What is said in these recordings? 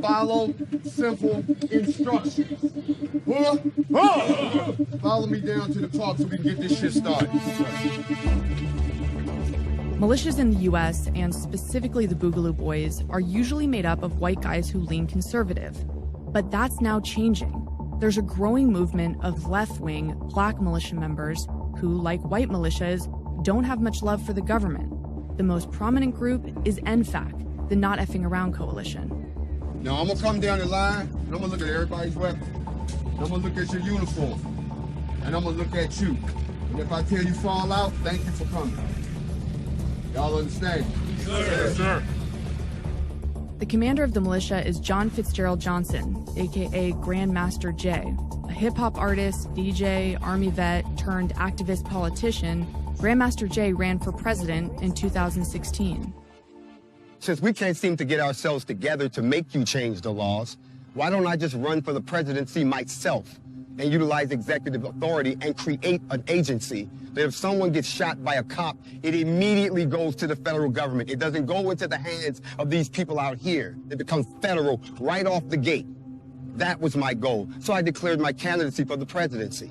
Follow simple instructions. Follow me down to the park so we can get this shit started. Militias in the U.S., and specifically the Boogaloo Boys, are usually made up of white guys who lean conservative. But that's now changing. There's a growing movement of left-wing black militia members who, like white militias, don't have much love for the government. The most prominent group is NFAC, the Not Effing Around Coalition. Now I'm gonna come down the line, and I'm gonna look at everybody's weapon. And I'm gonna look at your uniform. And I'm gonna look at you. And if I tell you fall out, thank you for coming. Y'all understand? Yes, sir. The commander of the militia is John Fitzgerald Johnson, aka Grandmaster J. A hip-hop artist, DJ, Army vet, turned activist politician, Grandmaster J ran for president in 2016. Since we can't seem to get ourselves together to make you change the laws, why don't I just run for the presidency myself and utilize executive authority and create an agency that if someone gets shot by a cop, it immediately goes to the federal government. It doesn't go into the hands of these people out here. It becomes federal right off the gate. That was my goal. So I declared my candidacy for the presidency.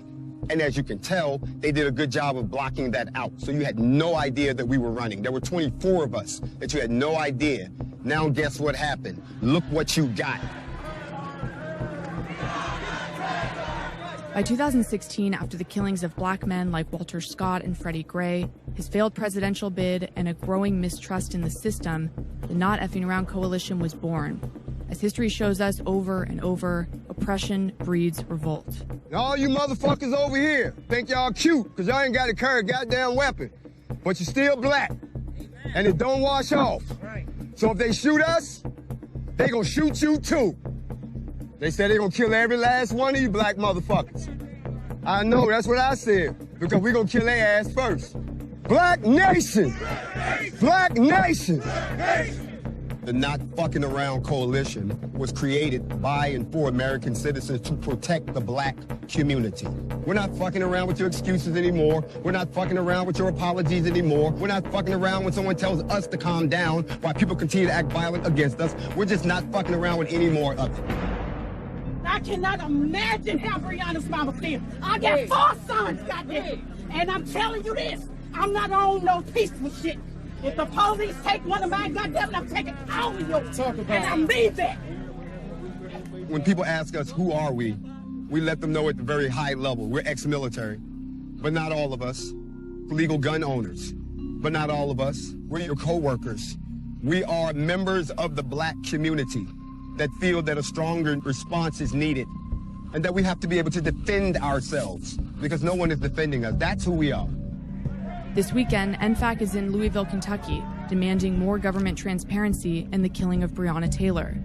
And as you can tell, they did a good job of blocking that out. So you had no idea that we were running. There were 24 of us that you had no idea. Now guess what happened? Look what you got. By 2016, after the killings of black men like Walter Scott and Freddie Gray, his failed presidential bid, and a growing mistrust in the system, the Not Effing Around Coalition was born. As history shows us over and over, oppression breeds revolt. And all you motherfuckers over here think y'all cute because y'all ain't got to carry a goddamn weapon, but you're still black, and it don't wash off. So if they shoot us, they gonna shoot you too. They said they gonna kill every last one of you black motherfuckers. I know, that's what I said, because we gonna kill their ass first. Black nation! Black nation! The Not Fucking Around Coalition was created by and for American citizens to protect the black community. We're not fucking around with your excuses anymore. We're not fucking around with your apologies anymore. We're not fucking around when someone tells us to calm down while people continue to act violent against us. We're just not fucking around with any more of it. I cannot imagine how Breonna's mama feels. I got 4 sons, goddamn. And I'm telling you this, I'm not on no peaceful shit. If the police take one of my goddamn, I'm taking all of yours. And I mean that. When people ask us, who are we let them know at the very high level. We're ex-military, but not all of us. Legal gun owners, but not all of us. We're your co-workers. We are members of the black community that feel that a stronger response is needed and that we have to be able to defend ourselves because no one is defending us. That's who we are. This weekend, NFAC is in Louisville, Kentucky, demanding more government transparency in the killing of Breonna Taylor.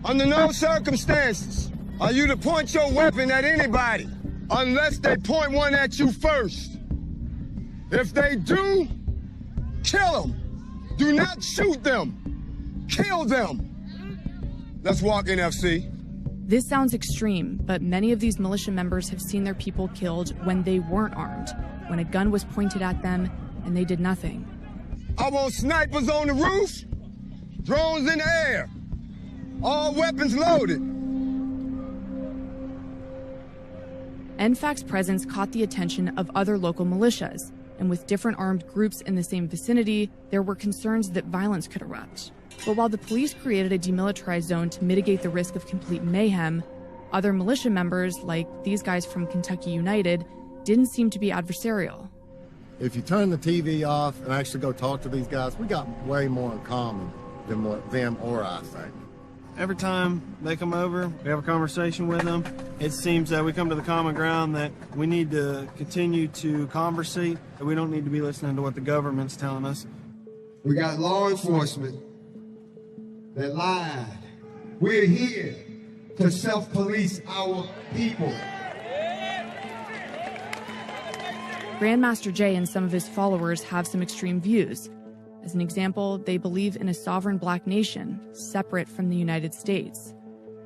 Under no circumstances are you to point your weapon at anybody unless they point one at you first. If they do, kill them. Do not shoot them. Kill them. Let's walk, NFC. This sounds extreme, but many of these militia members have seen their people killed when they weren't armed, when a gun was pointed at them and they did nothing. I want snipers on the roof, drones in the air, all weapons loaded. NFAC's presence caught the attention of other local militias, and with different armed groups in the same vicinity, there were concerns that violence could erupt. But while the police created a demilitarized zone to mitigate the risk of complete mayhem, other militia members, like these guys from Kentucky United, didn't seem to be adversarial. If you turn the TV off and actually go talk to these guys, we got way more in common than what them or I think. Every time they come over, we have a conversation with them. It seems that we come to the common ground that we need to continue to conversate, that we don't need to be listening to what the government's telling us. We got law enforcement that lied. We're here to self-police our people. Grandmaster J and some of his followers have some extreme views. As an example, they believe in a sovereign black nation, separate from the United States.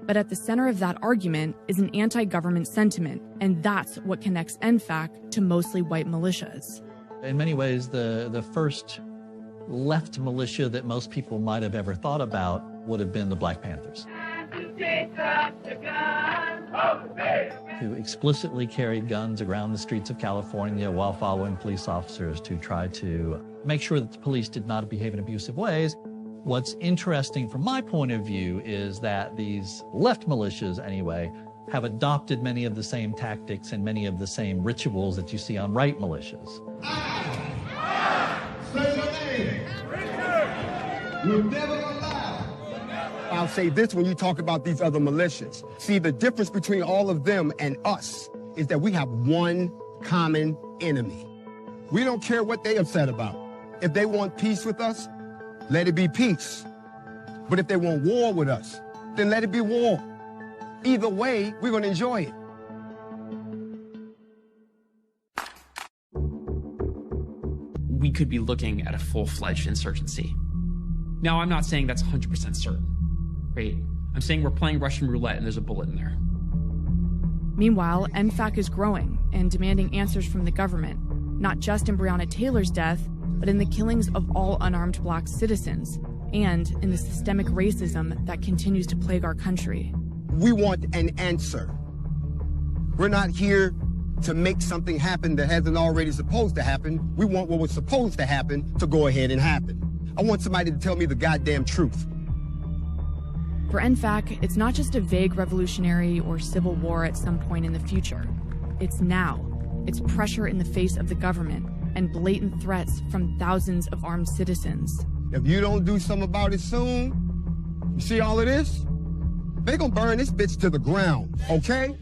But at the center of that argument is an anti-government sentiment, and that's what connects NFAC to mostly white militias. In many ways, the first left militia that most people might have ever thought about would have been the Black Panthers. who explicitly carried guns around the streets of California while following police officers to try to make sure that the police did not behave in abusive ways. What's interesting from my point of view is that these left militias, anyway, have adopted many of the same tactics and many of the same rituals that you see on right militias. Say your name. You're never gonna lie. I'll say this when you talk about these other militias. See, the difference between all of them and us is that we have one common enemy. We don't care what they upset about. If they want peace with us, let it be peace. But if they want war with us, then let it be war. Either way, we're going to enjoy it. We could be looking at a full-fledged insurgency. Now, I'm not saying that's 100% certain, right? I'm saying we're playing Russian roulette and there's a bullet in there. Meanwhile, NFAC is growing and demanding answers from the government, not just in Breonna Taylor's death, but in the killings of all unarmed black citizens and in the systemic racism that continues to plague our country. We want an answer. We're not here to make something happen that hasn't already supposed to happen. We want what was supposed to happen to go ahead and happen. I want somebody to tell me the goddamn truth. For NFAC, it's not just a vague revolutionary or civil war at some point in the future. It's now. It's pressure in the face of the government and blatant threats from thousands of armed citizens. If you don't do something about it soon, you see all of this? They gonna burn this bitch to the ground, okay?